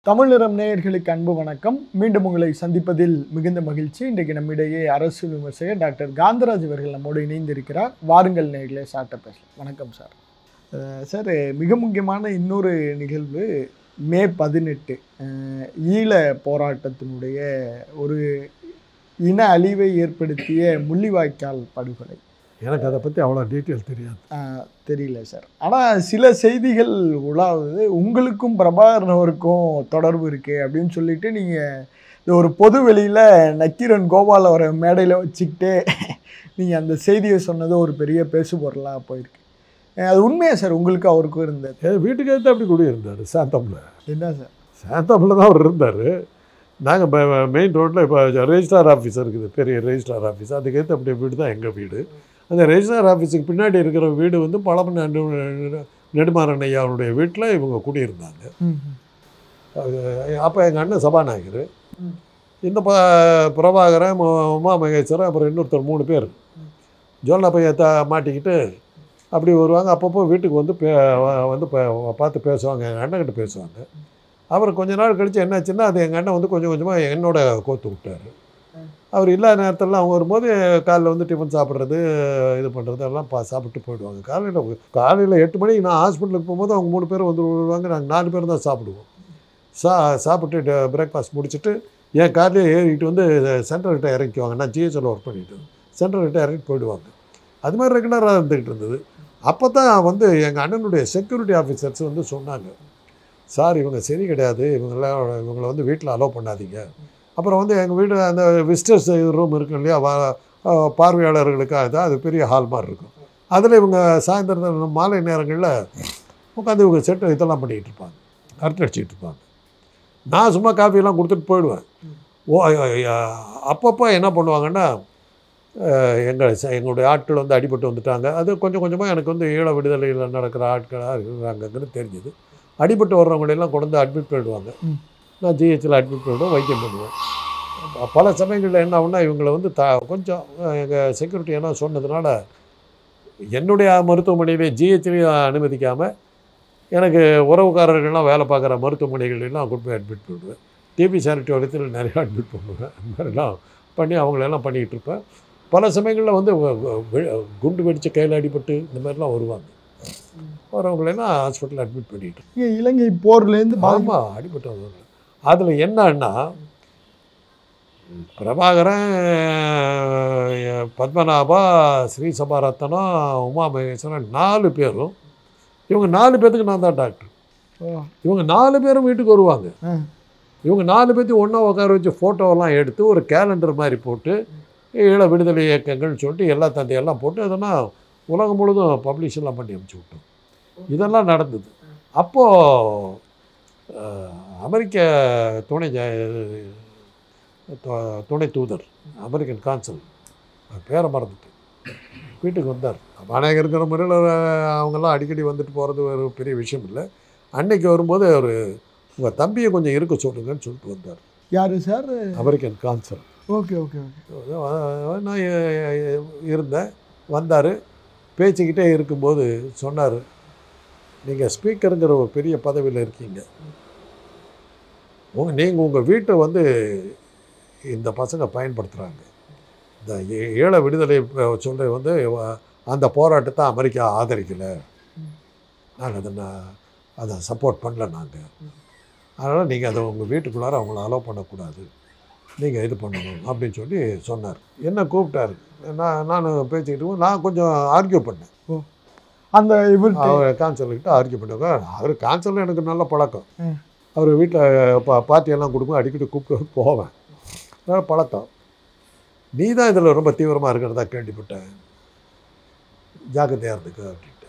தமிழ் நிறம் நேயர்களுக்கு அன்பு வணக்கம். மீண்டும் உங்களை சந்திப்பதில் மிகுந்த மகிழ்ச்சி. இன்றைக்கு நம்மிடையே அரசு விமர்சகர் டாக்டர் காந்தராஜ் அவர்கள் நம்மோடு இணைந்திருக்கிறார். வாருங்கள் நேயர்களே, சார்ட்ட பேசலாம். வணக்கம் சார். சார், மிக முக்கியமான இன்னொரு நிகழ்வு மே 18 ஈழ போராட்டத்தினுடைய ஒரு இன அழிவை ஏற்படுத்திய முள்ளிவாய்க்கால் படுகொலை. எனக்கு அதை பற்றி அவ்வளோ டீட்டெயில் தெரியாது. தெரியல சார். ஆனால் சில செய்திகள் உலாவுது, உங்களுக்கும் பிரபாகரன் அவருக்கும் தொடர்பு இருக்குது அப்படின்னு சொல்லிட்டு நீங்கள் இந்த ஒரு பொது வெளியில் நக்கீரன் கோபால் அவரை மேடையில் வச்சுக்கிட்டு நீங்கள் அந்த செய்தியை சொன்னது ஒரு பெரிய பேசு பொருளாக போயிருக்கு. அது உண்மையா சார்? உங்களுக்கு அவருக்கும் இருந்தது? வீட்டுக்கு எடுத்து அப்படி கூட இருந்தார் சாந்தமில். என்ன சார்? சாந்தமில் தான் அவர் இருந்தார். நாங்கள் இப்போ மெயின் ரோட்டில் இப்போ ரெஜிஸ்ட்ரார் ஆஃபீஸ் இருக்குது, பெரிய ரெஜிஸ்ட்ரார் ஆஃபீஸ். அதுக்கேற்ற அப்படியே வீடு தான் எங்கள் வீடு. அந்த ரெஜிஸ்ட்ரார் ஆஃபீஸுக்கு பின்னாடி இருக்கிற வீடு வந்து பழம நெடுமாறன் ஐயாவுடைய வீட்டில் இவங்க குடியிருந்தாங்க. அப்போ எங்கள் அண்ணன் சபாநாயகர், இந்த பிரபாகரன், உமா மகேஸ்வரன், அப்புறம் இன்னொருத்தர் 3 பேர் ஜோல்னா பையத்தை மாட்டிக்கிட்டு அப்படி வருவாங்க. அப்பப்போ வீட்டுக்கு வந்து பார்த்து பேசுவாங்க, எங்கள் அண்ணன்கிட்ட பேசுவாங்க. அப்புறம் கொஞ்ச நாள் கழித்து என்னாச்சுன்னா, அது எங்கள் அண்ணன் வந்து கொஞ்சம் கொஞ்சமாக என்னோட கோத்து விட்டார். அவர் இல்லாத நேரத்திலலாம் அவங்க வரும்போது காலையில் வந்து டிஃபன் சாப்பிட்றது, இது பண்ணுறது எல்லாம் சாப்பிட்டு போயிடுவாங்க. காலையில் 8 மணிக்கு நான் ஹாஸ்பிட்டலுக்கு போகும்போது அவங்க 3 பேர் வந்து விடுவாங்க. நாங்கள் 4 பேர் தான் சாப்பிடுவோம். சாப்பிட்டு பிரேக்ஃபாஸ்ட் முடிச்சுட்டு என் கார்லேயே ஏறிட்டு வந்து சென்ட்ரல்கிட்ட இறக்கிக்குவாங்க. நான் ஜிஹெச்சில் ஒர்க் பண்ணிவிட்டு சென்ட்ரல்கிட்ட இறக்கிட்டு போயிடுவாங்க. அது மாதிரி ரெகுலராக இருந்துக்கிட்டு இருந்தது. அப்போ தான் வந்து எங்கள் அண்ணனுடைய செக்யூரிட்டி ஆஃபீஸர்ஸ் வந்து சொன்னாங்க, சார் இவங்க சரி கிடையாது, இவங்களை வந்து வீட்டில் அலோவ் பண்ணாதீங்க. அப்புறம் வந்து எங்கள் வீடு அந்த விசிட்டர்ஸ் ரூம் இருக்கும் இல்லையா, பார்வையாளர்களுக்காக தான், அது பெரிய ஹால் மாதிரி இருக்கும். அதில் இவங்க சாயந்தரம் மாலை நேரங்களில் உட்காந்து இவங்க செட்டு இதெல்லாம் பண்ணிக்கிட்டு இருப்பாங்க, அரட்டை அடிச்சுக்கிட்டு இருப்பாங்க. நான் சும்மா காஃபியெல்லாம் கொடுத்துட்டு போயிடுவேன். அப்பப்போ என்ன பண்ணுவாங்கன்னா, எங்களுடைய ஆட்கள் வந்து அடிபட்டு வந்துட்டாங்க. அது கொஞ்சம் கொஞ்சமாக எனக்கு வந்து ஈழ விடுதலையில் நடக்கிற ஆட்களாக இருக்கிறாங்கன்னு தெரிஞ்சுது. அடிபட்டு வர்றவங்களெல்லாம் கொண்டு வந்து அட்மிட் பண்ணிடுவாங்க. நான் ஜிஹெச்சில் அட்மிட் பண்ணிவிடுவேன், வைத்தியம் பண்ணுவேன். பல சமயங்களில் என்ன ஆகுனா, இவங்களை வந்து கொஞ்சம் எங்கள் செக்யூரிட்டி எல்லாம் சொன்னதுனால என்னுடைய மருத்துவமனையிலே ஜிஹெச்லேயும் அனுமதிக்காமல் எனக்கு உறவுக்காரர்கள்லாம் வேலை பார்க்குற மருத்துவமனைகளெல்லாம் கொண்டு போய் அட்மிட் பண்ணிவிடுவேன். டிபி சானிட்டோரியத்தில் நிறையா அட்மிட் பண்ணுவேன். அந்த மாதிரிலாம் பண்ணி அவங்களெல்லாம் பண்ணிக்கிட்டு இருப்பேன். பல சமயங்களில் வந்து குண்டு வெடித்த கையில் அடிபட்டு இந்த மாதிரிலாம் வருவாங்க. வரவங்களெல்லாம் ஹாஸ்பிட்டலில் அட்மிட் பண்ணிட்டு இலங்கை போர்லேருந்து ஆமாம் அடிபட்டு வருவாங்க. அதில் என்னன்னா, பிரபாகரன், பத்மநாபா, ஸ்ரீ சபாரத்தனம், உமா மகேஸ்வரன் 4 பேரும், இவங்க 4 பேர்த்துக்கு நான் தான் டாக்டர். இவங்க 4 பேரும் வீட்டுக்கு வருவாங்க. இவங்க 4 பேர்த்தையும் ஒன்றா உட்கார வச்சு ஃபோட்டோவெல்லாம் எடுத்து ஒரு கேலண்டர் மாதிரி போட்டு ஈழ விடுதலை இயக்கங்கள்னு சொல்லிட்டு எல்லா தந்தையெல்லாம் போட்டு அதெல்லாம் உலகம் முழுதும் பப்ளிஷெல்லாம் பண்ணி அனுப்பிச்சி விட்டோம். இதெல்லாம் நடந்தது. அப்போது அமெரிக்க துணை தூதர், அமெரிக்கன் கான்சல், பேரை மறந்துட்டு, வீட்டுக்கு வந்தார். சபாநாயகர் இருக்கிற முறையில் அவங்கெல்லாம் அடிக்கடி வந்துட்டு போகிறது ஒரு பெரிய விஷயம் இல்லை. அன்னைக்கு வரும்போது அவர், உங்கள் தம்பியை கொஞ்சம் இருக்க சொல்லுங்கன்னு சொல்லிட்டு வந்தார். யார் sir? American consul. Okay okay okay. நான் இருந்தேன். வந்தார். பேச்சுக்கிட்டே இருக்கும்போது சொன்னார், நீங்கள் ஸ்பீக்கருங்கிற ஒரு பெரிய பதவியில் இருக்கீங்க, நீங்கள் உங்கள் வீட்டை வந்து இந்த பசங்க பயன்படுத்துகிறாங்க. இந்த ஈழ விடுதலை சொல்ல வந்து அந்த போராட்டத்தை அமெரிக்கா ஆதரிக்கலை, நாங்கள் அதை சப்போர்ட் பண்ணல நாங்கள். அதனால் நீங்கள் அதை உங்கள் வீட்டுக்குள்ளார அவங்கள அலோவ் பண்ணக்கூடாது, நீங்கள் இது பண்ணணும் அப்படின்னு சொல்லி சொன்னார். என்ன கூப்பிட்டாரு. நான் பேசிக்கிட்டு நான் கொஞ்சம் ஆர்கியூ பண்ணேன். அந்த அவர் கான்சலர்கிட்ட ஆர்கியூ பண்ணுவாங்க. அவர் கான்சலர் எனக்கு நல்ல பழக்கம். அவர் வீட்டில் பார்ட்டியெல்லாம் கொடுக்கும், அடிக்கடி கூப்பிட்டு போவேன், நல்ல பழக்கம். நீ தான் இதில் ரொம்ப தீவிரமாக இருக்கிறதா கேள்விப்பட்டேன், ஜாக்கிரதையாக இருந்துக்கு அப்படின்ட்டு.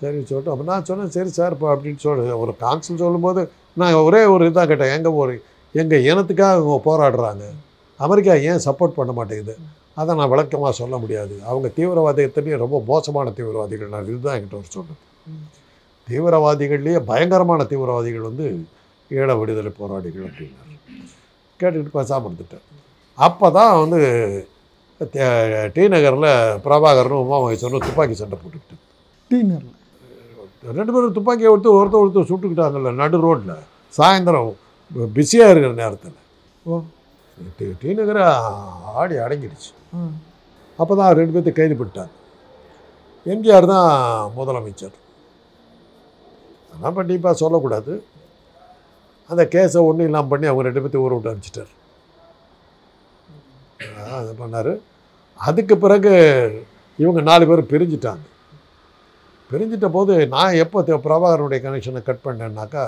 சரி சொல்லிட்டு அப்போ நான் சொன்னேன், சரி சார் இப்போ அப்படின்னு சொல்லி ஒரு கான்சல் சொல்லும்போது நான் ஒரே ஒரு இதாக கேட்டேன், எங்கள் இனத்துக்காக அவங்க போராடுறாங்க, அமெரிக்கா ஏன் சப்போர்ட் பண்ண மாட்டேங்குது? அதை நான் விளக்கமாக சொல்ல முடியாது, அவங்க தீவிரவாதத்துலேயே ரொம்ப மோசமான தீவிரவாதிகள். நான் இதுதான் என்கிட்ட ஒரு சொன்னேன். தீவிரவாதிகள்லேயே பயங்கரமான தீவிரவாதிகள் வந்து ஈழ விடுதலை போராடிகள் அப்படின்னாரு. கேட்டுக்கிட்டு பேசாமல் இருந்துட்டேன். அப்போ தான் வந்து டி நகரில் பிரபாகரனும் உமா மகேஸ்வரனும் துப்பாக்கி சண்டை போட்டுக்கிட்டு, டி நகரில் 2 பேரும் துப்பாக்கியை ஒருத்தர் சுட்டுக்கிட்டாங்கல்ல நடு ரோட்டில். சாயந்தரம் பிஸியாக இருக்கிற நேரத்தில் ஓ டி நகர் ஆடி அடங்கிடுச்சு. அப்போ தான் 2 பேர்த்தை கைது பண்ணிட்டாங்க. எம்ஜிஆர் தான் முதலமைச்சர். அதெல்லாம் கண்டிப்பாக சொல்லக்கூடாது. அந்த கேஸை ஒன்றும் இல்லாமல் பண்ணி அவங்க 2 பேர்த்தையும் ஊரை விட்டு அனுப்பிச்சிட்டார். அது பண்ணார். அதுக்கு பிறகு இவங்க 4 பேர் பிரிஞ்சிட்டாங்க. பிரிஞ்சிட்ட போது நான் எப்போ பிரபாகரனுடைய கனெக்ஷனை கட் பண்ணேன்னாக்கா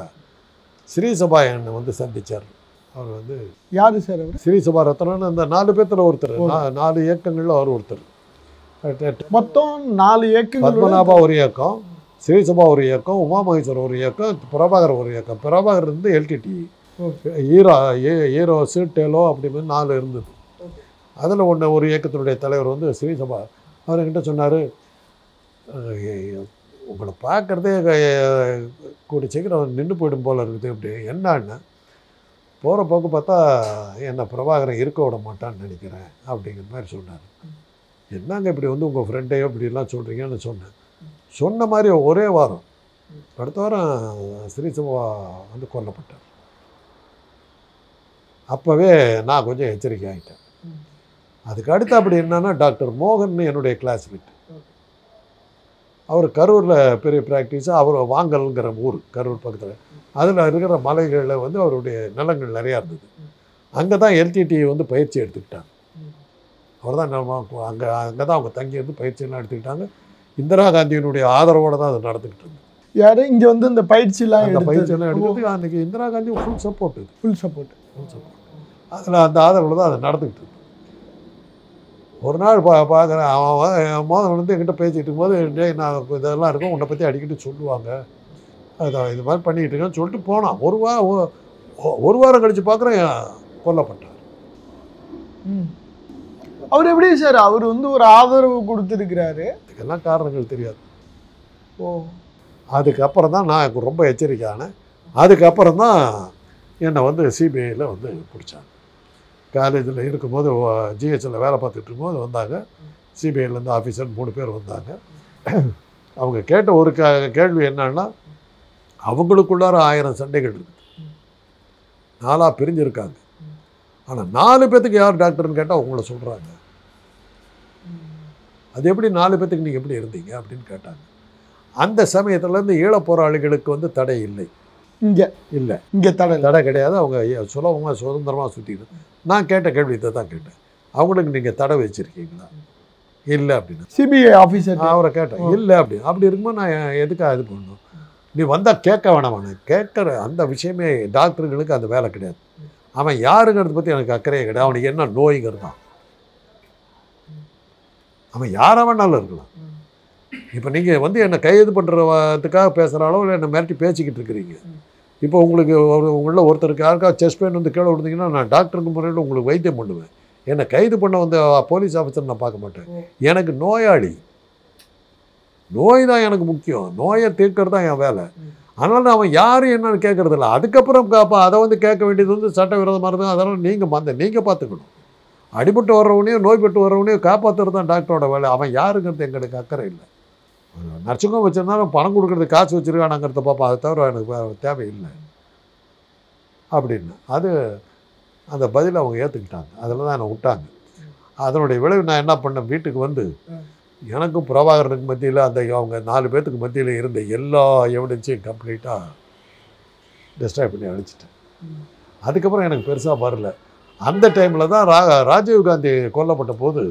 ஸ்ரீசபா என்னை வந்து சந்தித்தார். அவர் வந்து யாரு சார் அவர்? ஸ்ரீசபா ரத்னன்னு அந்த 4 பேர்த்தில் ஒருத்தர். 4 இயக்கங்களில் அவர் ஒருத்தர். மொத்தம் 4 இயக்கங்கள். பத்மநாபா ஒரு இயக்கம், ஸ்ரீசபா ஒரு இயக்கம், உமா மகேஸ்வரர் ஒரு இயக்கம், பிரபாகர் ஒரு இயக்கம். பிரபாகர் இருந்து எல்டிடி, ஈரோஸு, டெலோ அப்படி மாதிரி 4 இருந்தது. அதில் ஒரு இயக்கத்தினுடைய தலைவர் வந்து ஸ்ரீசபா. அவர் என்கிட்ட சொன்னார், உங்களை பார்க்குறதே கூடி சீக்கிரம் நின்று போயிடும் போல் இருக்குது. இப்படி என்னன்னு போகிற போக்கு பார்த்தா என்னை பிரபாகரன் இருக்க விட மாட்டான்னு நினைக்கிறேன் அப்படிங்கிற மாதிரி சொன்னார். என்னங்க இப்படி வந்து உங்கள் ஃப்ரெண்டையோ இப்படிலாம் சொல்கிறீங்கன்னு சொன்னேன். சொன்ன மாதிரி ஒரே வாரம் அடுத்த வாரம் ஸ்ரீசபா வந்து கொல்லப்பட்டார். அப்போவே நான் கொஞ்சம் எச்சரிக்கை ஆகிட்டேன். அதுக்கு அடுத்து அப்படி என்னன்னா டாக்டர் மோகன் என்னுடைய கிளாஸ்மேட். அவர் கரூரில் பெரிய ப்ராக்டிஸு. அவர் வாங்கல்ங்கிற ஊர் கரூர் பக்கத்தில். அதில் இருக்கிற மலைகளில் வந்து அவருடைய நிலங்கள் நிறையா இருந்தது. அங்கே தான் எல்டிடி வந்து பயிற்சி எடுத்துக்கிட்டாங்க. அவர் தான் அங்கே தான் அவங்க தங்கி இருந்து பயிற்சியெல்லாம் எடுத்துக்கிட்டாங்க. இந்திரா காந்தியினுடைய ஆதரவோடு தான் அது நடந்துக்கிட்டு இருந்தது. யாரு இங்கே வந்து இந்த பயிற்சியெல்லாம் எடுக்கிறதுக்கு அன்றைக்கி இந்திரா காந்தி ஃபுல் சப்போர்ட். அதில் அந்த ஆதரவில் தான் அது நடந்துக்கிட்டு இருக்கு. ஒரு நாள் பார்க்குறேன், அவன் மோதல் வந்து என்கிட்ட பேசிகிட்டு இருக்கும்போது, நான் இதெல்லாம் இருக்கும் உன்னை பற்றி அடிக்கடி சொல்லுவாங்க, அதான் இது மாதிரி பண்ணிக்கிட்டு இருக்கேன்னு சொல்லிட்டு போனான். ஒரு வாரம் கழித்து பார்க்குறேன் கொல்லப்பட்டார். அவர் எப்படி சார் அவர் வந்து ஒரு ஆதரவு கொடுத்துருக்கிறாரு? இதுக்கெல்லாம் காரணங்கள் தெரியாது. அதுக்கப்புறம் தான் நான் ரொம்ப எச்சரிக்கையானேன். அதுக்கப்புறம் தான் என்னை வந்து சிபிஐயில் வந்து பிடிச்சாங்க. காலேஜில் இருக்கும்போது ஜிஹெச்சில் வேலை பார்த்துட்டு இருக்கும்போது வந்தாங்க. சிபிஐலேருந்து ஆஃபீஸர் 3 பேர் வந்தாங்க. அவங்க கேட்ட ஒரு கேள்வி என்னன்னா, அவங்களுக்குள்ளார 1000 சண்டைகள் இருக்குது, 4ஆக பிரிஞ்சிருக்காங்க. ஆனால் 4 பேர்த்துக்கு யார் டாக்டர்னு கேட்டால் அவங்கள சொல்கிறாங்க. அது எப்படி 4 பேர்த்துக்கு நீங்கள் எப்படி இருந்தீங்க அப்படின்னு கேட்டாங்க. அந்த சமயத்துலேருந்து ஈழப் போராளிகளுக்கு வந்து தடை இல்லை. இங்கே தடை கிடையாது. அவங்க சுலபமாக சுதந்திரமாக சுற்றிக்கிட்டு. நான் கேட்ட கேள்வி இதை தான் கேட்டேன், அவங்களுக்கு நீங்கள் தடை வச்சுருக்கீங்களா? இல்லை அப்படின்னா சிபிஐ ஆஃபீஸர் அவரை கேட்டேன். இல்லை அப்படின்னு. அப்படி இருக்கும்போது நான் எதுக்காக இது பண்ணணும்? நீ வந்தால் கேட்க வேணாம். கேட்குற அந்த விஷயமே டாக்டர்களுக்கு அந்த வேலை கிடையாது. அவன் யாருங்கிறத பற்றி எனக்கு அக்கறையே கிடையாது. அவனுக்கு என்ன நோய்ங்கிறது தான். அவன் யாராக வேணாலும் இருக்கலாம். இப்போ நீங்கள் வந்து என்னை கைது பண்ணுறதுக்காக பேசுகிற அளவில் என்னை மிரட்டி பேசிக்கிட்டு இருக்கிறீங்க. இப்போ உங்களுக்கு உங்களில் ஒருத்தருக்கு யாருக்காவது செஸ்ட் பெயின் வந்து கீழே விழுந்தீங்கன்னா நான் டாக்டருக்கு முறையில் உங்களுக்கு வைத்தியம் பண்ணுவேன். என்னை கைது பண்ண வந்த போலீஸ் ஆஃபீஸர் நான் பார்க்க மாட்டேன். எனக்கு நோயாளி, நோய் தான் எனக்கு முக்கியம். நோயை தீர்க்கிறது தான் என் வேலை. அதனால் அவன் யாரும் என்னன்னு கேட்குறதில்ல. அதுக்கப்புறம் அதை வந்து கேட்க வேண்டியது வந்து சட்டவிரோதமாக இருந்தால் அதெல்லாம் நீங்கள் பார்த்துக்கணும். அடிபட்டு வர்றவனையும் நோய்பட்டு வர்றவனையும் காப்பாற்றுறது தான் டாக்டரோட வேலை. அவன் யாருங்கிறது எங்களுக்கு அக்கறை இல்லை. நர்ஸுக்கும் வச்சுருந்தாலும் பணம் கொடுக்குறது காசு வச்சுருக்கானுங்கிறத பார்ப்போம். அதை தவிர எனக்கு தேவையில்லை அப்படின்னு. அந்த பதிலை அவங்க ஏற்றுக்கிட்டாங்க. அதில் தான் என்னை விட்டாங்க. அதனுடைய விளைவு நான் என்ன பண்ணேன், வீட்டுக்கு வந்து எனக்கும் பிரபாகரனுக்கு மத்தியில் அவங்க 4 பேர்த்துக்கு மத்தியில் இருந்த எல்லா எவிடன்ஸையும் கம்ப்ளீட்டாக டிஸ்ட்ராய் பண்ணி அழிச்சிட்டேன். அதுக்கப்புறம் எனக்கு பெருசாக வரல. அந்த டைமில் தான் ராஜீவ்காந்தி கொல்லப்பட்ட போது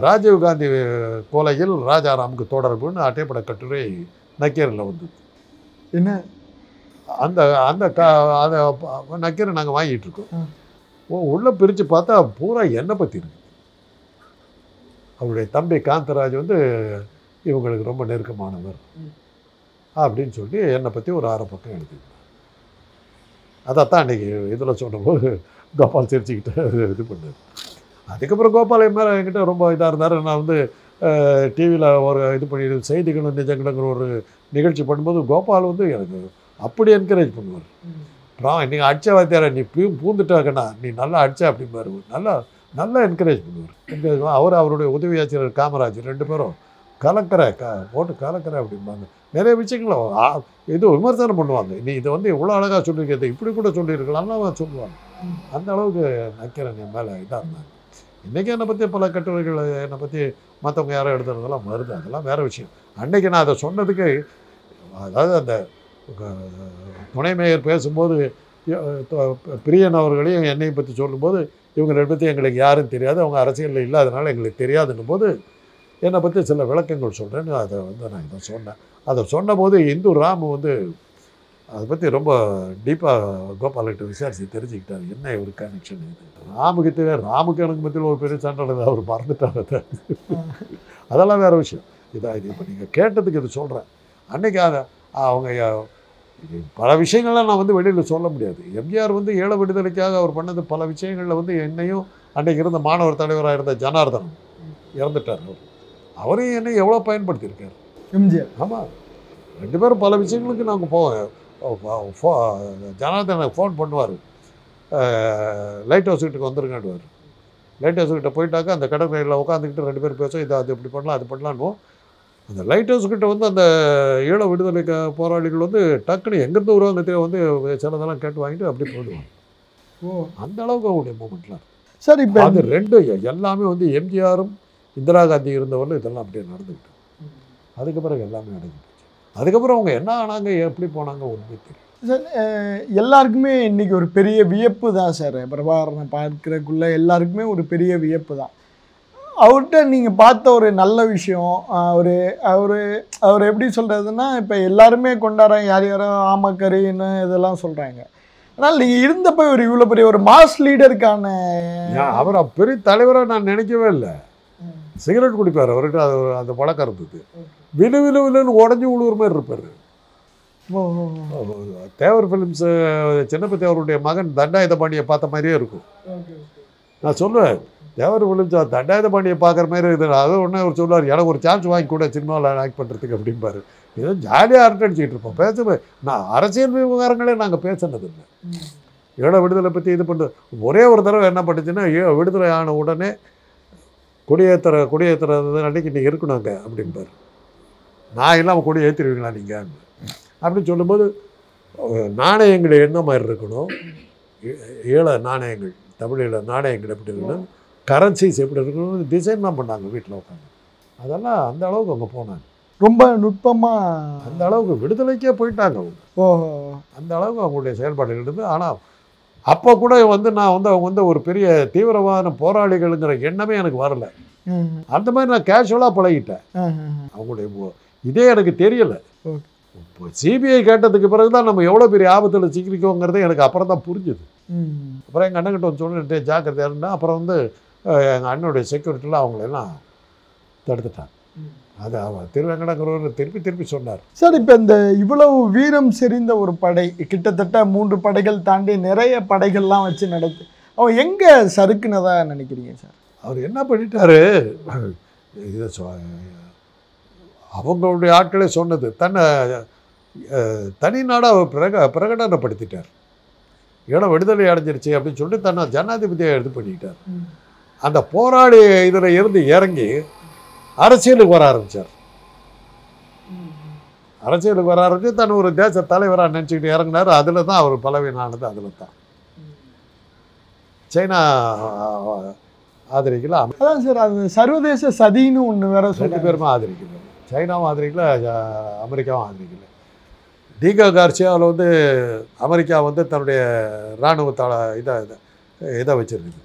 ராஜீவ்காந்தி கொலையில் ராஜாராமுக்கு தொடர்புன்னு அட்டைப்பட கட்டுரை நக்கீரில் வந்தது. என்ன அந்த அதை நக்கீரை நாங்கள் வாங்கிட்டு இருக்கோம். உள்ளே பிரித்து பார்த்தா பூரா என்னை பற்றி இருக்கு. அவருடைய தம்பி காந்தராஜ் வந்து இவங்களுக்கு ரொம்ப நெருக்கமானவர் அப்படின்னு சொல்லி என்னை பற்றி ஒரு 6 பக்கம் எழுதிருந்தார். அதைத்தான் அன்றைக்கி இதில் சொன்னபோது கோபால் சிரிச்சுக்கிட்ட இது பண்ணார். அதுக்கப்புறம் கோபால் மேலே என்கிட்ட ரொம்ப இதாக இருந்தார். நான் வந்து டிவியில் ஒரு இது பண்ணி செய்திகளும் நிஜங்களுங்கிற ஒரு நிகழ்ச்சி பண்ணும்போது கோபால் வந்து எனக்கு அப்படி என்கரேஜ் பண்ணுவார். அப்புறம் நீங்கள் அடிச்ச வாத்தியார நீ பூந்துட்டாக்கண்ணா நீ நல்லா அடிச்ச அப்படிம்பாரு. நல்லா என்கரேஜ் பண்ணுவார். அவருடைய உதவி ஆசிரியர் காமராஜ் 2 பேரும் கலக்கிற போட்டு கலக்கிற அப்படிம்பாங்க. நிறைய விஷயங்கள இது விமர்சனம் பண்ணுவாங்க. நீ இதை வந்து இவ்வளோ அழகாக சொல்லியிருக்கிறது, இப்படி கூட சொல்லியிருக்கலாம்லாம் சொல்லுவாங்க. அந்த அளவுக்கு நக்கிறேன் என் மேலே இதாக இருந்தாங்க. இன்றைக்கி என்னை பற்றி பல கட்டுரைகள் என்னை பற்றி மற்றவங்க யாரும் எழுதுறதெல்லாம் வருது, அதெல்லாம் வேறு விஷயம். அன்றைக்கி நான் அதை சொன்னதுக்கு, அதாவது அந்த துணை மேயர் பேசும்போது பிரியன் அவர்களையும் என்னையும் பற்றி சொல்லும்போது, இவங்க 2 பற்றி எங்களுக்கு யாரும் தெரியாது, அவங்க அரசியலில் இல்லாதனால எங்களுக்கு தெரியாதுன்னும் போது என்னை பற்றி சில விளக்கங்கள் சொல்கிறேன்னு அதை வந்து நான் இதை சொன்னேன். அதை சொன்னபோது இந்து ராமு வந்து அதை பற்றி ரொம்ப டீப்பாக கோபால்கிட்ட விசாரித்து தெரிஞ்சுக்கிட்டார். என்ன ஒரு கனெக்ஷன் இது ராமுக்கு தெரியாது. ராமுக்கு எனக்கு மத்தியில் ஒரு பெரிய சண்டை நடந்தது, அவர் மறந்துட்டார். அதெல்லாம் வேறு விஷயம். இது இப்போ நீங்கள் கேட்டதுக்கு இது சொல்கிறேன். அன்றைக்கி அவங்க பல விஷயங்கள்லாம் நான் வந்து வெளியில் சொல்ல முடியாது. எம்ஜிஆர் வந்து ஈழ விடுதலைக்காக அவர் பண்ணது பல விஷயங்களில் வந்து என்னையும் அன்றைக்கி இருந்த மாணவர் தலைவராக இருந்த ஜனார்தனம் இறந்துட்டார். அவரையும் என்னை எவ்வளோ பயன்படுத்தியிருக்கார் எம்ஜிஆர். ஆமாம், 2 பேரும் பல விஷயங்களுக்கு நாங்கள் போவோம். ஜனார்தன் எனக்கு ஃபோன் பண்ணுவார், லைட் ஹவுஸ் கிட்டக்கு வந்துருங்கன்னுவார். லைட் ஹவுஸ் கிட்ட போயிட்டாக்கா அந்த கடற்கரையில் உட்காந்துக்கிட்டு 2 பேர் பேசுவோம், இதை அது இப்படி பண்ணலாம் அது பண்ணலான்னுவோம். அந்த லைட் ஹவுஸ் கிட்ட வந்து அந்த ஈழ விடுதலை போராளிகள் வந்து டக்குன்னு எங்கேருந்து உருவாங்க வந்து சிலதெல்லாம் கேட்டு வாங்கிட்டு அப்படி போயிடுவாங்க. அந்த அளவுக்கு அவங்களுடைய மூமெண்ட்லாம் சார். இப்போ அது 2 எல்லாமே வந்து எம்ஜிஆரும் இந்திரா காந்தி இருந்தவர்களும் இதெல்லாம் அப்படியே நடந்துக்கிட்டு அதுக்கு பிறகு எல்லாமே நடந்துச்சு. அதுக்கப்புறம் அவங்க என்ன ஆனாங்க, எப்படி போனாங்க ஒன்றுமே தெரியும் சார். எல்லாருக்குமே இன்றைக்கி ஒரு பெரிய வியப்பு தான் சார். பிரபாகரனை பார்க்குறக்குள்ள எல்லாருக்குமே ஒரு பெரிய வியப்பு தான். அவர்கிட்ட நீங்கள் பார்த்த ஒரு நல்ல விஷயம், அவர் எப்படி சொல்கிறதுன்னா, இப்போ எல்லாருமே கொண்டாடுறாங்க, யார் யாரோ ஆமக்கரின்னு இதெல்லாம் சொல்கிறாங்க. ஆனால் நீங்கள் இருந்தப்போ ஒரு இவ்வளோ பெரிய ஒரு மாஸ் லீடருக்கான அவர் பெரிய தலைவராக நான் நினைக்கவே இல்லை. சிகரெட் குடிப்பார், அவர்கிட்ட அது அந்த பழக்கம் இருந்தது. விழு விழு விழுன்னு உடஞ்சி விழுவுற மாதிரி இருப்பார். தேவர் ஃபிலிம்ஸ் சின்னப்ப தேவருடைய மகன் தண்டாயுத பாண்டியை பார்த்த மாதிரியே இருக்கும். நான் சொல்லுவேன், தேவர் ஃபிலிம்ஸ் தண்டாயுத பாண்டியை பார்க்குற மாதிரி இருக்குது. அதை ஒன்று அவர் சொல்லுவார், எனக்கு ஒரு சான்ஸ் வாங்கி கூட சினிமாவில் ஆக்ட் பண்ணுறதுக்கு அப்படிம்பாரு. ஏதோ ஜாலியாக அரட்டடிச்சிக்கிட்டு இருப்போம். பேசுவேன் நான் அரசியல் விவகாரங்களே நாங்கள் பேசினதில்லை. ஈழ விடுதலை பற்றி இது பண்ணுறது ஒரே ஒரு தடவை என்ன பண்ணுச்சுன்னா, விடுதலை ஆன உடனே கொடியேற்றுறது அன்றைக்கி நீங்கள் இருக்கணுங்க அப்படிம்பார். நான் இல்லாமல் கொடி ஏற்றிடுவீங்களா நீங்கள் அப்படின்னு சொல்லும்போது, நாணயங்கள் என்ன மாதிரி இருக்கணும், ஈழ நாணயங்கள், தமிழீழ நாணயங்கள் எப்படி இருக்கணும், கரன்சிஸ் எப்படி இருக்கணும், டிசைன் தான் பண்ணாங்க வீட்டில் உட்காந்து. அதெல்லாம் அந்த அளவுக்கு அவங்க போனாங்க, ரொம்ப நுட்பமாக அந்த அளவுக்கு விடுதலைக்கே போயிட்டாங்க அவங்க. ஓஹோ, அந்த அளவுக்கு அவங்களுடைய செயல்பாடுகள் இருந்தது. ஆனால் அப்போ கூட வந்து நான் வந்து அவங்க வந்து ஒரு பெரிய தீவிரவாத போராளிகள்ங்கிற எண்ணமே எனக்கு வரலை. அந்த மாதிரி நான் கேஷுவலாக பழகிட்டேன். அவங்களுடைய இதே எனக்கு தெரியலை. இப்போ சிபிஐ கேட்டதுக்கு பிறகு தான் நம்ம எவ்வளோ பெரிய ஆபத்தில் சிக்கிரிக்கோங்கிறதே எனக்கு அப்புறம் தான் புரிஞ்சுது. அப்புறம் எங்கள் அண்ணன்கிட்ட வந்து சொல்லிட்டு ஜாக்கிரதையாக இருந்தேன். அப்புறம் வந்து எங்கள் அண்ணனுடைய செக்யூரிட்டிலாம் அவங்களெல்லாம் தடுத்துட்டாங்க. அது அவன் திருவேங்கடங்கிறவர் திருப்பி சொன்னார். சார், இப்போ இந்த இவ்வளவு வீரம் செறிந்த ஒரு படை, கிட்டத்தட்ட 3 படைகள் தாண்டி நிறைய படைகள்லாம் வச்சு நடத்து, அவன் எங்கே சறுக்குனதா நினைக்கிறீங்க சார்? அவர் என்ன பண்ணிட்டாரு, இதை அவங்களுடைய ஆட்களே சொன்னது, தன்னை தனி நாடாக பிரகடனப்படுத்திட்டார். ஏன்னா விடுதலை அடைஞ்சிருச்சு அப்படின்னு சொல்லிட்டு தன்னை ஜனாதிபதியாக இது பண்ணிக்கிட்டார். அந்த போராளி இதில் இருந்து இறங்கி அரசியலுக்கு வர ஆரம்பித்தார். அரசியலுக்கு வர ஆரம்பித்து தன் ஒரு தேச தலைவராக நினச்சிக்கிட்டு இறங்கினார். அதில் தான் அவர் பலவீனானது. அதில் தான் சைனா ஆதரிக்கல. அதான் சார், அது சர்வதேச சதின்னு ஒன்று வேற 2 பேருமே ஆதரிக்கல. சைனாவும் ஆதரிக்கல, அமெரிக்காவும் ஆதரிக்கல. டிகோ கார்சியாவில் வந்து அமெரிக்கா வந்து தன்னுடைய இராணுவத்தால் இதை வச்சுருக்குது.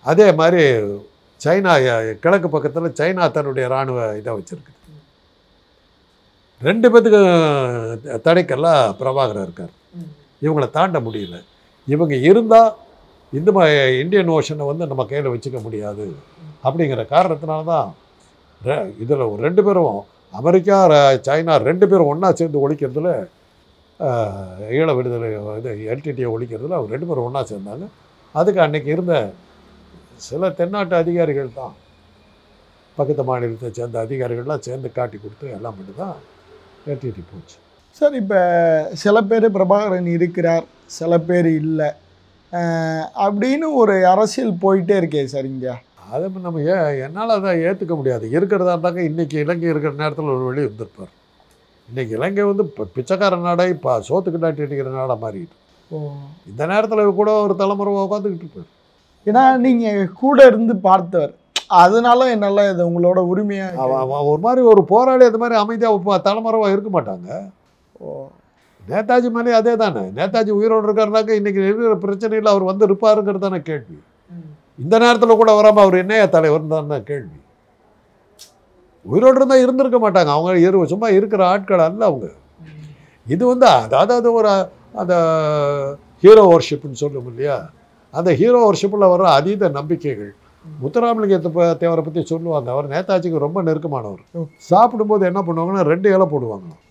அதே மாதிரி சைனா கிழக்கு பக்கத்தில் சைனா தன்னுடைய இராணுவ இதை வச்சுருக்குது. 2 பேத்துக்கு தடைக்கெல்லாம் பிரபாகரன் இருக்கார். இவங்களை தாண்ட முடியல. இவங்க இருந்தால் இந்த இந்தியன் ஓஷனை வந்து நம்ம கையில் வச்சுக்க முடியாது அப்படிங்கிற காரணத்தினால தான் இதில் 2 பேரும் அமெரிக்கா சைனா 2 பேரும் ஒன்றா சேர்ந்து ஒழிக்கிறதுல, ஈழ விடுதலை இது எல்டிடியை ஒழிக்கிறதுல அவர் 2 பேரும் ஒன்றா சேர்ந்தாங்க. அதுக்கு அன்றைக்கி இருந்த சில தென்னாட்டு அதிகாரிகள் தான், பக்கத்து மாநிலத்தை சேர்ந்த அதிகாரிகள்லாம் சேர்ந்து காட்டி கொடுத்து எல்லாம் பண்ணி தான் எல்டிடி போச்சு. சார், இப்போ சில பேர் பிரபாகரன் இருக்கிறார், சில பேர் இல்லை அப்படின்னு ஒரு அரசியல் போயிட்டே இருக்கே சார் இங்கே. அதை நம்ம என்னால் அதை ஏற்றுக்க முடியாது. இருக்கிறதா இருந்தாங்க இன்றைக்கி இலங்கை இருக்கிற நேரத்தில் ஒரு வெளியே வந்திருப்பார். இன்றைக்கி இலங்கை வந்து இப்போ பிச்சைக்கார நாடாக இப்போ சோத்துக்கு நாட்டி அடிக்கிற நாடாக மாறிட்டு. இந்த நேரத்தில் கூட ஒரு தலைமுறை உட்காந்துக்கிட்டு இருப்பார். ஏன்னா நீங்கள் கூட இருந்து பார்த்தவர், அதனால என்னால் இது உங்களோட உரிமையாக ஒரு மாதிரி ஒரு போராளி அது மாதிரி அமைதியாக தலைமுறைவாக இருக்க மாட்டாங்க. நேதாஜி மேலே அதே தானே. நேதாஜி உயிரோடு இருக்காருனாக்க இன்றைக்கி இருக்கிற பிரச்சனையில் அவர் வந்து இருப்பாருங்கிறது தானே கேள்வி. இந்த நேரத்தில் கூட வராமல் அவர் என்னையா தலைவர் தான் கேள்வி. உயிரோடு இருந்தால் இருந்திருக்க மாட்டாங்க. அவங்க சும்மா இருக்கிற ஆட்கள் அல்ல அவங்க. இது வந்து அதாவது ஒரு அந்த ஹீரோ வர்ஷிப்னு சொல்லும் இல்லையா, அந்த ஹீரோ வர்ஷிப்பில் வர்ற அதீத நம்பிக்கைகள். முத்துராமலிங்க தேவரை பற்றி சொல்லுவாங்க, அவர் நேதாஜிக்கு ரொம்ப நெருக்கமானவர். சாப்பிடும்போது என்ன பண்ணுவாங்கன்னா 2 இலை போடுவாங்களாம்.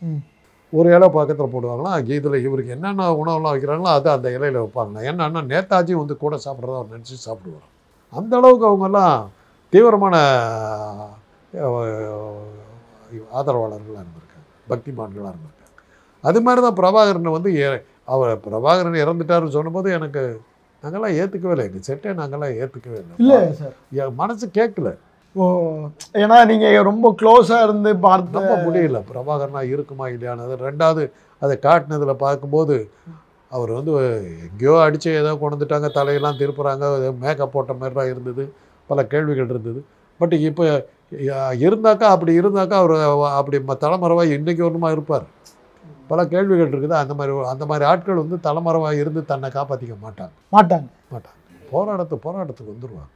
ஒரு இலை பக்கத்தில் போடுவாங்களாம். இதில் இவருக்கு என்னென்ன உணவுலாம் வைக்கிறாங்களோ அது அந்த இலையில் வைப்பாங்களாம். என்னன்னா நேதாஜி வந்து கூட சாப்பிட்றத அவர் நினச்சி சாப்பிடுவார். அந்த அளவுக்கு அவங்கெல்லாம் தீவிரமான ஆதரவாளர்களாக இருந்திருக்காங்க, பக்திமான்களாக இருந்திருக்காங்க. அது மாதிரி தான் பிரபாகரனை வந்து அவர் பிரபாகரன் இறந்துட்டாருன்னு சொன்னபோது நாங்கள்லாம் ஏற்றுக்கவே இல்லை. எங்கள் செட்டை நாங்கள்லாம் ஏற்றுக்கவே இல்லை. இல்லை சார், என் மனசு கேட்கல. ஏன்னா நீங்கள் ரொம்ப க்ளோஸாக இருந்து பார்த்து நம்ப முடியல பிரபாகரனா இருக்குமா இல்லையானது. 2வது அதை காட்டினதில் பார்க்கும்போது அவர் வந்து எங்கேயோ அடித்து ஏதோ கொண்டுட்டாங்க, தலையெல்லாம் திருப்புறாங்க, மேக்கப் போட்ட மாதிரி தான் இருந்தது. பல கேள்விகள் இருந்தது. பட் இப்போ இருந்தாக்கா அவர் அப்படி தலைமறைவாக இன்றைக்கி ஒன்றுமா இருப்பார். பல கேள்விகள் இருக்குது. அந்த மாதிரி ஆட்கள் வந்து தலைமறைவாக இருந்து தன்னை காப்பாற்றிக்க மாட்டாங்க. போராட்டத்துக்கு வந்துடுவாங்க.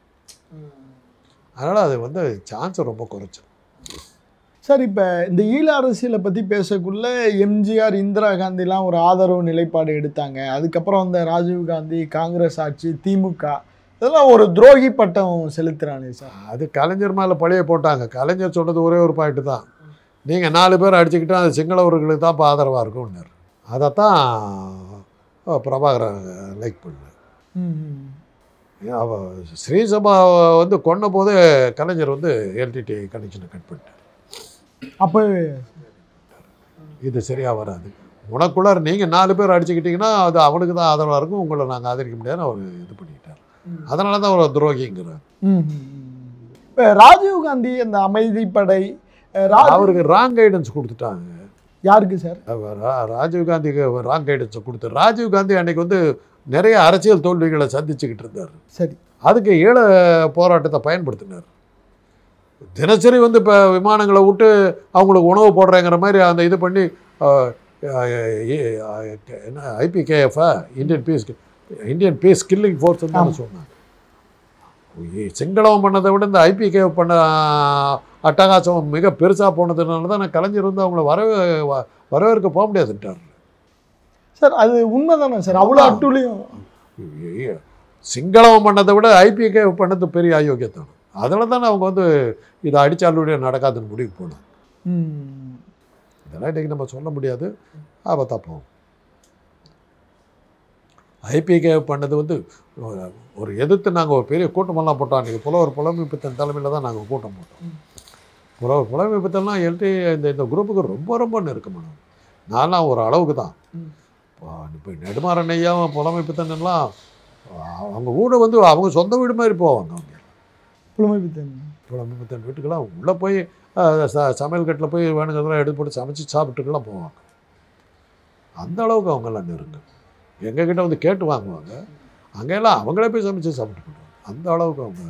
அதனால் அது வந்து சான்ஸ் ரொம்ப குறைச்சி. சார், இப்போ இந்த ஈழ அரசியலை பற்றி பேசக்குள்ள எம்ஜிஆர், இந்திரா காந்திலாம் ஒரு ஆதரவு நிலைப்பாடு எடுத்தாங்க. அதுக்கப்புறம் அந்த ராஜீவ்காந்தி, காங்கிரஸ் ஆட்சி, திமுக இதெல்லாம் ஒரு துரோகி பட்டம் செலுத்துகிறானே சார். அது கலைஞர் மேலே பழைய போட்டாங்க. கலைஞர் சொன்னது ஒரே ஒரு பாயிண்ட்டு தான், நீங்கள் 4 பேர் அடிச்சுக்கிட்டு அது சிங்களவர்களுக்கு தான் இப்போ ஆதரவாக இருக்கும்னார். அதைத்தான் பிரபாகரன் லைக் பண்ணார். ஸ்ரீசபா வந்து கொன்ன போது கலைஞர் வந்து எல்டிடி கனெக்ஷனை கட் பண்ணிட்டார். அப்போ இது சரியாக வராது, உனக்குள்ளார் நீங்கள் 4 பேர் அடிச்சுக்கிட்டிங்கன்னா அது அவனுக்கு தான் ஆதரவாக இருக்கும், உங்களை நாங்கள் ஆதரிக்க முடியாதுன்னு அவர் இது பண்ணிக்கிட்டார். அதனால தான் அவர் துரோகிங்கிறார். இப்போ ராஜீவ்காந்தி அந்த அமைதிப்படை அவருக்கு ராங் கைடன்ஸ் கொடுத்துட்டாங்க. யாருக்கு சார்? ராஜீவ்காந்திக்கு ராங் கைடன்ஸை கொடுத்து. ராஜீவ்காந்தி அன்னைக்கு வந்து நிறைய அரசியல் தோல்விகளை சந்திச்சுக்கிட்டு இருந்தார். சரி, அதுக்கு ஈழ போராட்டத்தை பயன்படுத்தினார். தினசரி வந்து இப்போ விமானங்களை விட்டு அவங்களுக்கு உணவு போடுறேங்கிற மாதிரி அந்த இது பண்ணி என்ன ஐபிகேஎஃபா இந்தியன் பீஸ் கில்லிங் ஃபோர்ஸ் தான் சொன்னாங்க. சிங்களம் பண்ணதை விட இந்த ஐபிகேஎஃப் பண்ண அட்டகாசம் மிக பெருசாக போனதுனால தான் கலைஞர் வந்து அவங்கள வரவேற்க போக முடியாதுட்டார். சார், அது உண்மைதானே சார்? அவ்வளோ அட்டுலையும் சிங்களம் பண்ணதை விட ஐபிகேஎஃப் பண்ணது பெரிய அயோக்கியத்தானே. அதில் தானே அவங்க வந்து இதை அடித்தாலுடைய நடக்காதுன்னு முடிவு போனாங்க. இதெல்லாம் இன்றைக்கி நம்ம சொல்ல முடியாது, ஆபத்தாக போகும். ஐபிகேஎஃப் பண்ணது வந்து ஒரு எதிர்த்து நாங்கள் ஒரு பெரிய கூட்டமெல்லாம் போட்டோம். அன்றைக்கி புலமைப்பித்தன் தலைமையில் தான் நாங்கள் கூட்டம் போட்டோம். புலமைப்பித்தன்லாம் எழுதி இந்த குரூப்புக்கு ரொம்ப ரொம்ப நெருக்கமானது. நான்லாம் ஒரு அளவுக்கு தான். இப்போ நெடுமாறன் ஐயாவும் புலமைப்பித்தன்லாம் அவங்க கூட வந்து அவங்க சொந்த வீடு மாதிரி போவாங்க. அவங்க புலமைப்பித்தன் வீட்டுக்கெல்லாம் உள்ளே போய் சமையல் கட்டில் போய் வேணுங்கிறதெல்லாம் எடுத்து போட்டு சமைச்சு சாப்பிட்டுக்கெல்லாம் போவாங்க. அந்த அளவுக்கு அவங்கெல்லாம் நெருங்க. எங்ககிட்ட வந்து கேட்டு வாங்குவாங்க, அங்கெல்லாம் அவங்களே போய் சமைச்சு சாப்பிட்டு போடுவாங்க. அந்த அளவுக்கு அவங்க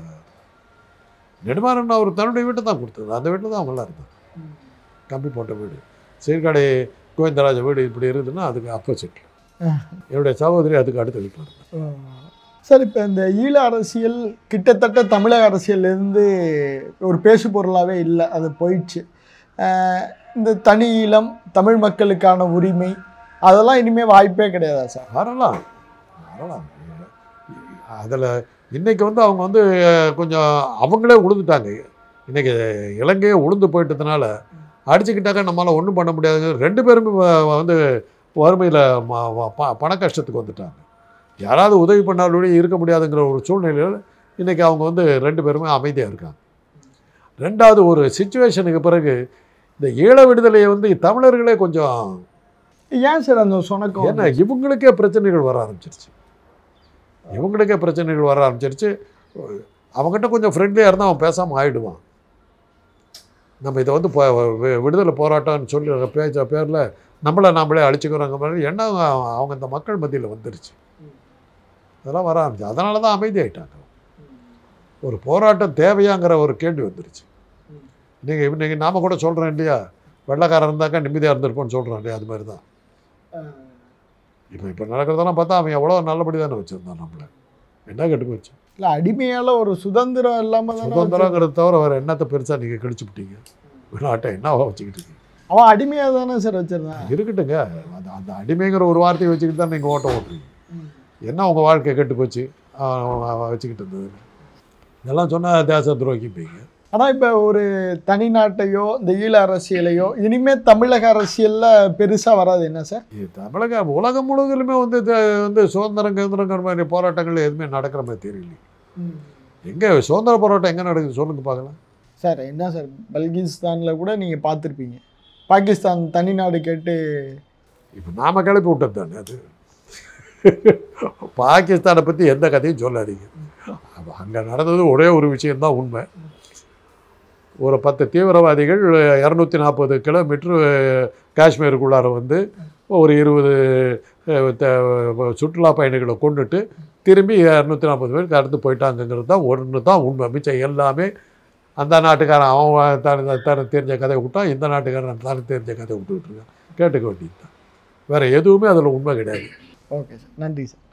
நெடுமாறன் அவர் தன்னுடைய வீட்டை தான் கொடுத்தது. அந்த வீட்டில் தான் அவங்களாம் இருந்தாங்க. கம்பி போட்ட வீடு, சீர்காழி கோவிந்தராஜ வீடு இப்படி இருக்குதுன்னா அதுக்கு ஆப்போசிட் என்னுடைய சகோதரி அதுக்கு அடுத்த வீட்டில் இருந்தாங்க. சார், இப்போ இந்த ஈழ அரசியல் கிட்டத்தட்ட தமிழக அரசியல்லேருந்து ஒரு பேசு பொருளாகவே இல்லை, அது போயிடுச்சு. இந்த தனி ஈழம், தமிழ் மக்களுக்கான உரிமை, அதெல்லாம் இனிமேல் வாய்ப்பே கிடையாதா சார்? வரலாம். அதில் இன்றைக்கி வந்து அவங்க வந்து கொஞ்சம் அவங்களே உழுந்துட்டாங்க. இன்றைக்கி இலங்கையே உளுந்து போயிட்டதுனால அடிச்சுக்கிட்டாக்க நம்மளால் ஒன்றும் பண்ண முடியாதுங்க. 2 பேருமே வந்து வறுமையில் பண கஷ்டத்துக்கு வந்துட்டாங்க. யாராவது உதவி பண்ணாலும் இருக்க முடியாதுங்கிற ஒரு சூழ்நிலையில் இன்றைக்கி அவங்க வந்து 2 பேருமே அமைதியாக இருக்காங்க. 2வது ஒரு சிச்சுவேஷனுக்கு பிறகு இந்த ஈழ விடுதலையை வந்து தமிழர்களே கொஞ்சம் ஏன் சார் அந்த சொன்னக்கும், ஏன்னா இவங்களுக்கே பிரச்சனைகள் வர ஆரம்பிச்சிருச்சு. அவங்ககிட்ட கொஞ்சம் ஃப்ரெண்ட்லியாக இருந்தால் அவன் பேசாமல் ஆகிடுவான். நம்ம இதை வந்து விடுதலை போராட்டம்னு சொல்லி பேரில் நாமளே அழிச்சுக்கிறோங்க மாதிரி எண்ணம் அவங்க இந்த மக்கள் மத்தியில் வந்துருச்சு. அதெல்லாம் வர ஆரம்பிச்சு. அதனால தான் அமைதியாயிட்டாங்க. ஒரு போராட்டம் தேவையாங்கிற ஒரு கேள்வி வந்துருச்சு. நீங்கள் நாம் கூட சொல்கிறோம் இல்லையா, வெள்ளைக்காரன் இருந்தாக்கா நிம்மதியாக இருந்திருப்போம்னு சொல்கிறோம் இல்லையா, அது மாதிரி தான் இப்போ நடக்கிறதெல்லாம் பார்த்தா அவன் எவ்வளோ நல்லபடி தானே வச்சுருந்தான். நம்மளை என்ன கெட்டு போச்சு. இல்லை, அடிமையால் ஒரு சுதந்திரம் இல்லாமல் சுதந்திரங்கிறத தவிர வேறு என்னத்தை பெருசாக நீங்கள் கழிச்சு விட்டீங்க. நாட்டை என்னவா வச்சுக்கிட்டு இருக்கீங்க. அவன் அடிமையாக தானே சார் வச்சுருந்தான். இருக்கட்டுங்க, அந்த அடிமைங்கிற ஒரு வார்த்தையை வச்சுக்கிட்டு தான் நீங்கள் ஓட்ட ஓட்டுறீங்க. என்ன உங்கள் வாழ்க்கை கெட்டு போச்சு வச்சுக்கிட்டு இருந்தது. இதெல்லாம் சொன்னால் தேச துரோகிப்பீங்க. ஆனால் இப்போ ஒரு தனி நாட்டையோ இந்த ஈழ அரசியலையோ இனிமேல் தமிழக அரசியலில் பெருசாக வராது என்ன சார்? தமிழக உலகம் முழுவதிலுமே வந்து சுதந்திரங்கிற மாதிரி போராட்டங்கள் எதுவுமே நடக்கிற மாதிரி தெரியல. எங்கே சுதந்திர போராட்டம் எங்கே நடக்குது சொல்லுங்க பார்க்கலாம். சார் என்ன சார், பல்கிஸ்தானில் கூட நீங்கள் பார்த்துருப்பீங்க, பாகிஸ்தான் தனி நாடு கேட்டு இப்போ நாம் கிளப்பி விட்டது தானே அது. பாகிஸ்தானை பற்றி எந்த கதையும் சொல்லாதீங்க. அங்கே நடந்தது ஒரே ஒரு விஷயந்தான் உண்மை. ஒரு 10 தீவிரவாதிகள் 240 கிலோமீட்டர் காஷ்மீருக்குள்ளார வந்து ஒரு 20 சுற்றுலா பயணிகளை கொண்டுட்டு திரும்பி 240 பேருக்கு கடந்து போயிட்டாங்கிறது தான் ஒன்று தான் உண்மை. மிச்சம் எல்லாமே அந்த நாட்டுக்காரன் அவன் தனக்கு தெரிஞ்ச கதையை விட்டான், இந்த நாட்டுக்காரன் தனக்கு தெரிஞ்ச கதையை விட்டுக்கிட்டு இருக்கான். கேட்டுக்க வேண்டியது தான், வேறு எதுவுமே அதில் உண்மை கிடையாது. ஓகே சார், நன்றி சார்.